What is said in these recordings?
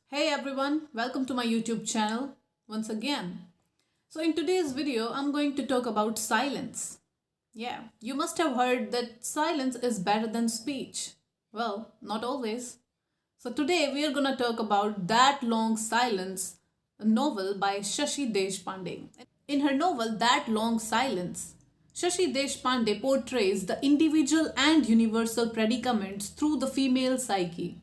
Hey everyone, welcome to my YouTube channel once again. So in today's video, I'm going to talk about silence. Yeah, you must have heard that silence is better than speech. Well, not always. So today we are going to talk about That Long Silence, a novel by Shashi Deshpande. In her novel That Long Silence, Shashi Deshpande portrays the individual and universal predicaments through the female psyche.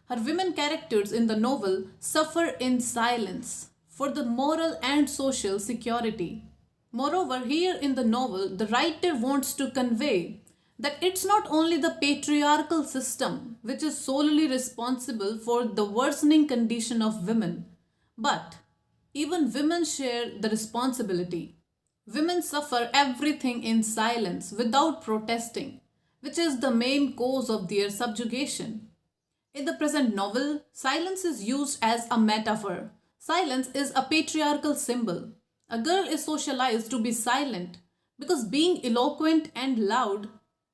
Her women characters in the novel suffer in silence for the moral and social security. Moreover, here in the novel, the writer wants to convey that it's not only the patriarchal system which is solely responsible for the worsening condition of women, but even women share the responsibility. Women suffer everything in silence without protesting, which is the main cause of their subjugation. In the present novel, silence is used as a metaphor. Silence is a patriarchal symbol. A girl is socialized to be silent because being eloquent and loud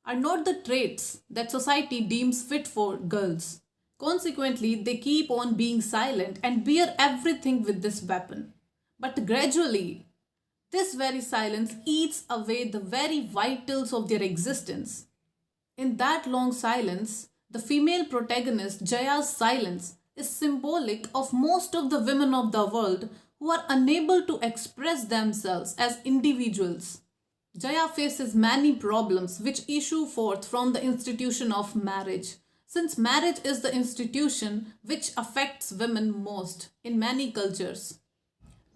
are not the traits that society deems fit for girls. Consequently, they keep on being silent and bear everything with this weapon. But gradually, this very silence eats away the very vitals of their existence. In that long silence, the female protagonist Jaya's silence is symbolic of most of the women of the world who are unable to express themselves as individuals. Jaya faces many problems which issue forth from the institution of marriage, since marriage is the institution which affects women most in many cultures.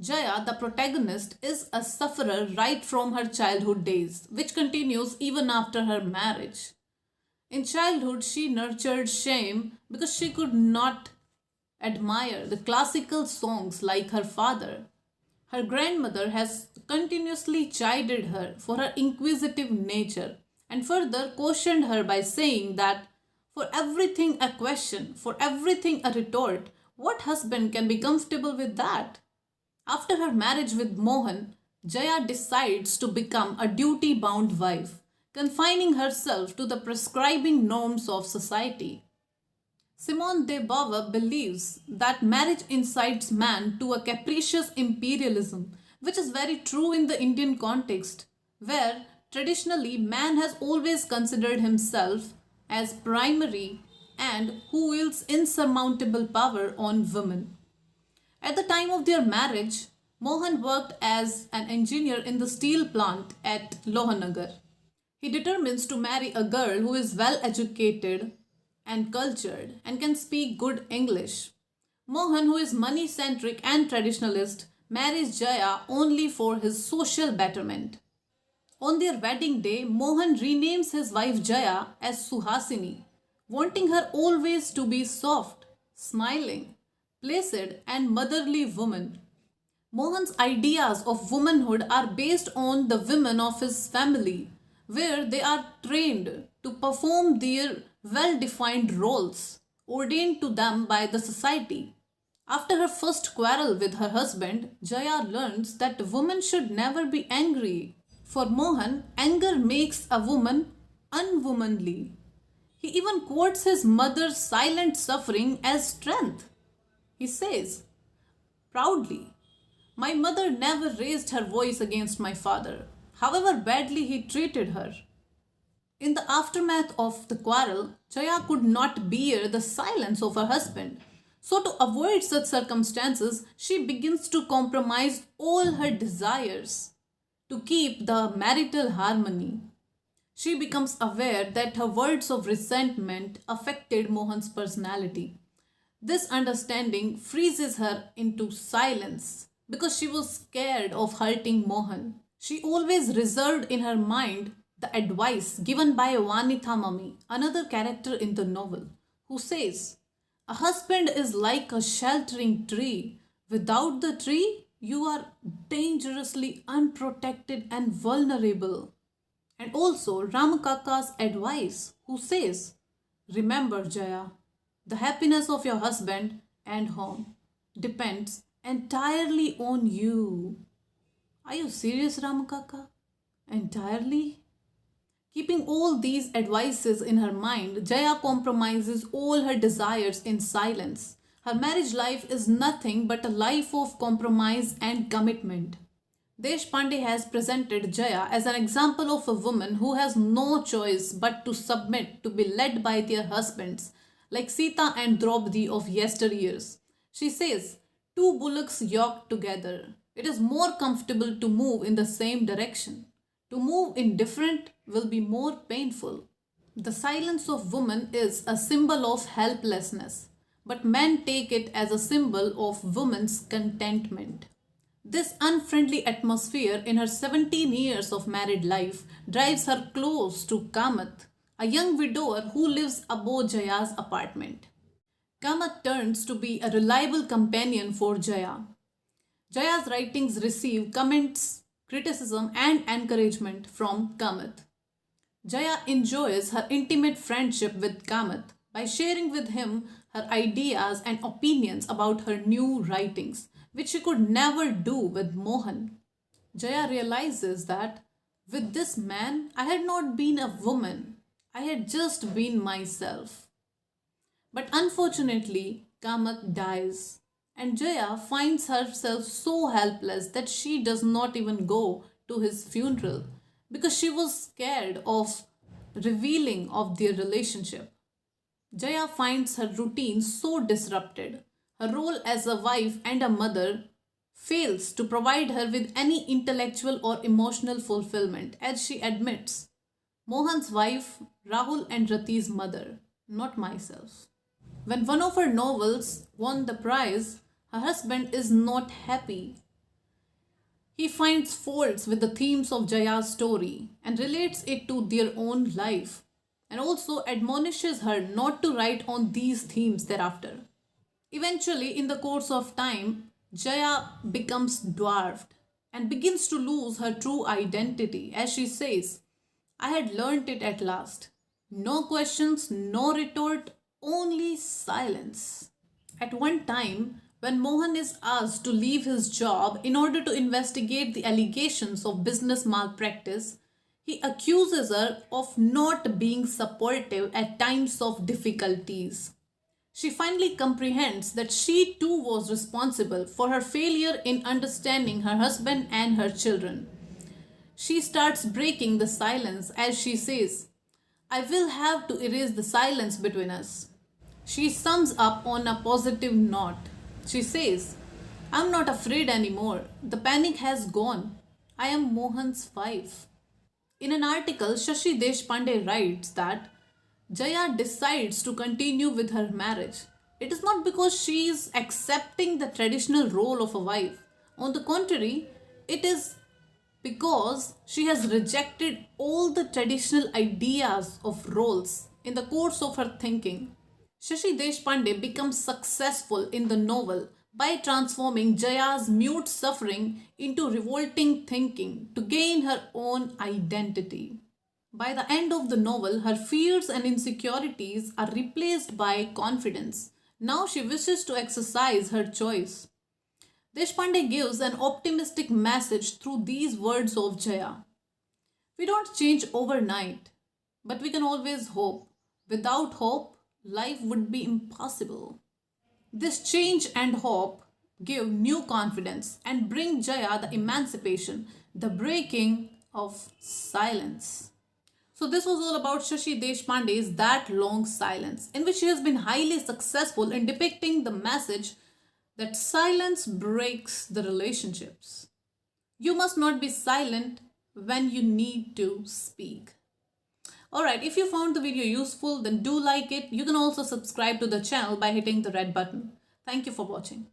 Jaya, the protagonist, is a sufferer right from her childhood days, which continues even after her marriage. In childhood, she nurtured shame because she could not admire the classical songs like her father. Her grandmother has continuously chided her for her inquisitive nature and further cautioned her by saying that for everything a question, for everything a retort, what husband can be comfortable with that? After her marriage with Mohan, Jaya decides to become a duty bound wife, confining herself to the prescribing norms of society. Simone de Beauvoir believes that marriage incites man to a capricious imperialism, which is very true in the Indian context, where traditionally man has always considered himself as primary and who wields insurmountable power on women. At the time of their marriage, Mohan worked as an engineer in the steel plant at Lohanagar. He determines to marry a girl who is well educated and cultured and can speak good English. Mohan, who is money centric and traditionalist, marries Jaya only for his social betterment. On their wedding day, Mohan renames his wife Jaya as Suhasini, wanting her always to be soft, smiling, placid, and motherly woman. Mohan's ideas of womanhood are based on the women of his family, where they are trained to perform their well defined roles ordained to them by the society. After her first quarrel with her husband, Jaya learns that a woman should never be angry. For Mohan, anger makes a woman unwomanly. He even quotes his mother's silent suffering as strength. He says, proudly, my mother never raised her voice against my father, however badly he treated her. In the aftermath of the quarrel, Jaya could not bear the silence of her husband. So, to avoid such circumstances, she begins to compromise all her desires to keep the marital harmony. She becomes aware that her words of resentment affected Mohan's personality. This understanding freezes her into silence because she was scared of hurting Mohan. She always reserved in her mind the advice given by Vanitha Mami, another character in the novel, who says, a husband is like a sheltering tree. Without the tree, you are dangerously unprotected and vulnerable. And also Ramakaka's advice, who says, remember, Jaya, the happiness of your husband and home depends entirely on you. Are you serious, Ramakaka? Entirely? Keeping all these advices in her mind, Jaya compromises all her desires in silence. Her marriage life is nothing but a life of compromise and commitment. Deshpande has presented Jaya as an example of a woman who has no choice but to submit to be led by their husbands, like Sita and Draupadi of yesteryears. She says, two bullocks yoked together. It is more comfortable to move in the same direction. To move in different will be more painful. The silence of woman is a symbol of helplessness, but men take it as a symbol of woman's contentment. This unfriendly atmosphere in her 17 years of married life drives her close to Kamath, a young widower who lives above Jaya's apartment. Kamath turns to be a reliable companion for Jaya. Jaya's writings receive comments, criticism, and encouragement from Kamath. Jaya enjoys her intimate friendship with Kamath by sharing with him her ideas and opinions about her new writings, which she could never do with Mohan. Jaya realizes that with this man, I had not been a woman, I had just been myself. But unfortunately, Kamath dies, and Jaya finds herself so helpless that she does not even go to his funeral because she was scared of revealing of their relationship. Jaya finds her routine so disrupted. Her role as a wife and a mother fails to provide her with any intellectual or emotional fulfillment, as she admits. Mohan's wife, Rahul and Rati's mother, not myself. When one of her novels won the prize, her husband is not happy. He finds faults with the themes of Jaya's story and relates it to their own life, and also admonishes her not to write on these themes thereafter. Eventually, in the course of time, Jaya becomes dwarfed and begins to lose her true identity as she says, I had learnt it at last. No questions, no retort, only silence. At one time, when Mohan is asked to leave his job in order to investigate the allegations of business malpractice, he accuses her of not being supportive at times of difficulties. She finally comprehends that she too was responsible for her failure in understanding her husband and her children. She starts breaking the silence as she says, I will have to erase the silence between us. She sums up on a positive note. She says, I'm not afraid anymore. The panic has gone. I am Mohan's wife. In an article, Shashi Deshpande writes that Jaya decides to continue with her marriage. It is not because she is accepting the traditional role of a wife. On the contrary, it is because she has rejected all the traditional ideas of roles in the course of her thinking. Shashi Deshpande becomes successful in the novel by transforming Jaya's mute suffering into revolting thinking to gain her own identity. By the end of the novel, her fears and insecurities are replaced by confidence. Now she wishes to exercise her choice. Deshpande gives an optimistic message through these words of Jaya. We don't change overnight, but we can always hope. Without hope, life would be impossible. This change and hope give new confidence and bring Jaya the emancipation, the breaking of silence. So this was all about Shashi Deshpande's That Long Silence, in which she has been highly successful in depicting the message that silence breaks the relationships. You must not be silent when you need to speak. Alright, if you found the video useful, then do like it. You can also subscribe to the channel by hitting the red button. Thank you for watching.